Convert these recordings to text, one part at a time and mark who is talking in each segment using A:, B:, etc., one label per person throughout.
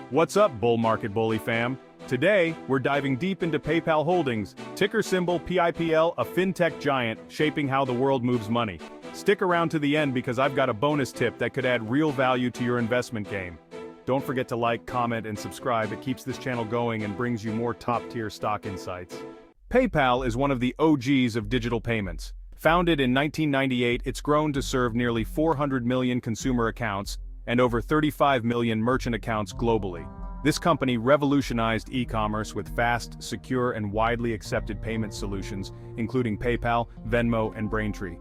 A: What's up, BullMarketBully fam? Today, we're diving deep into PayPal Holdings, ticker symbol PIPL, a FinTech giant shaping how the world moves money. Stick around to the end because I've got a bonus tip that could add real value to your investment game. Don't forget to like, comment, and subscribe. It keeps this channel going and brings you more top-tier stock insights. PayPal is one of the OGs of digital payments. Founded in 1998, it's grown to serve nearly 400 million consumer accounts and over 35 million merchant accounts globally. This company revolutionized e-commerce with fast, secure, and widely accepted payment solutions, including PayPal, Venmo, and Braintree.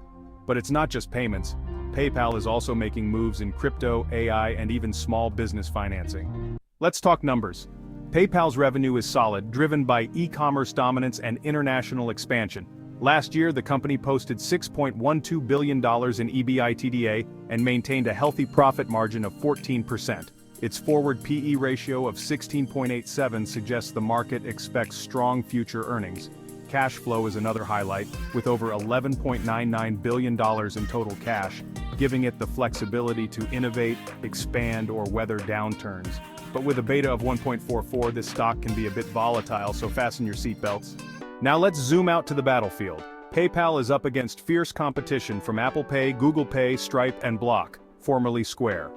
A: But it's not just payments. PayPal is also making moves in crypto, AI, and even small business financing. Let's talk numbers. PayPal's revenue is solid, driven by e-commerce dominance and international expansion. Last year, the company posted $6.12 billion in EBITDA and maintained a healthy profit margin of 14%. Its forward PE ratio of 16.87 suggests the market expects strong future earnings. Cash flow is another highlight, with over $11.99 billion in total cash, giving it the flexibility to innovate, expand, or weather downturns. But with a beta of 1.44, this stock can be a bit volatile, so fasten your seatbelts. Now let's zoom out to the battlefield. PayPal is up against fierce competition from Apple Pay, Google Pay, Stripe, and Block, formerly Square.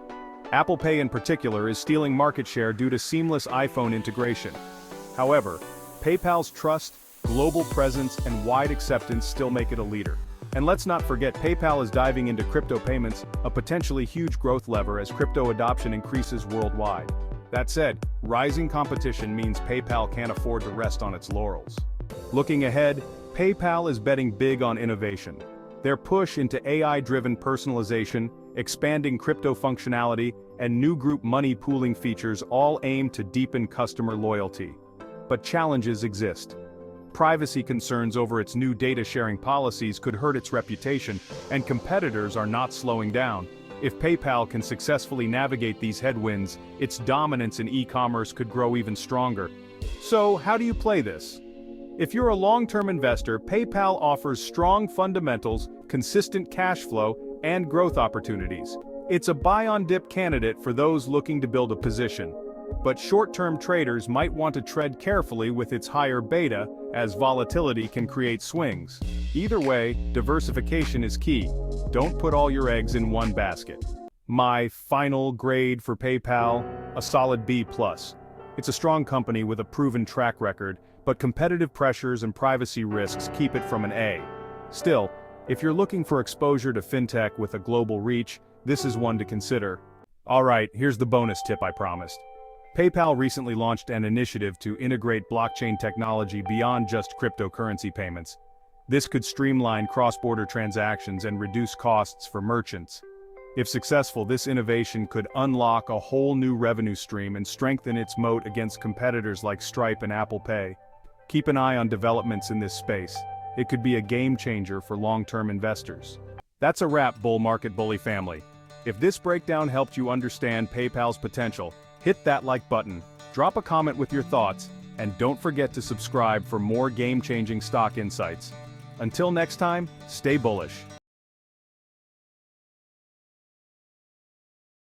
A: Apple Pay in particular is stealing market share due to seamless iPhone integration. However, PayPal's trust, global presence, and wide acceptance still make it a leader. And let's not forget, PayPal is diving into crypto payments, a potentially huge growth lever as crypto adoption increases worldwide. That said, rising competition means PayPal can't afford to rest on its laurels. Looking ahead, PayPal is betting big on innovation. Their push into AI-driven personalization, expanding crypto functionality, and new group money pooling features all aim to deepen customer loyalty. But challenges exist. Privacy concerns over its new data-sharing policies could hurt its reputation, and competitors are not slowing down. If PayPal can successfully navigate these headwinds, its dominance in e-commerce could grow even stronger. So, how do you play this? If you're a long-term investor, PayPal offers strong fundamentals, consistent cash flow, and growth opportunities. It's a buy-on-dip candidate for those looking to build a position. But short-term traders might want to tread carefully with its higher beta, as volatility can create swings. Either way, diversification is key. Don't put all your eggs in one basket. My final grade for PayPal, a solid B+. It's a strong company with a proven track record, but competitive pressures and privacy risks keep it from an A. Still, if you're looking for exposure to FinTech with a global reach, this is one to consider. Alright, here's the bonus tip I promised. PayPal recently launched an initiative to integrate blockchain technology beyond just cryptocurrency payments. This could streamline cross-border transactions and reduce costs for merchants. If successful, this innovation could unlock a whole new revenue stream and strengthen its moat against competitors like Stripe and Apple Pay. Keep an eye on developments in this space. It could be a game changer for long-term investors. That's a wrap, BullMarketBully family. If this breakdown helped you understand PayPal's potential, hit that like button, drop a comment with your thoughts, and don't forget to subscribe for more game-changing stock insights. Until next time, stay bullish.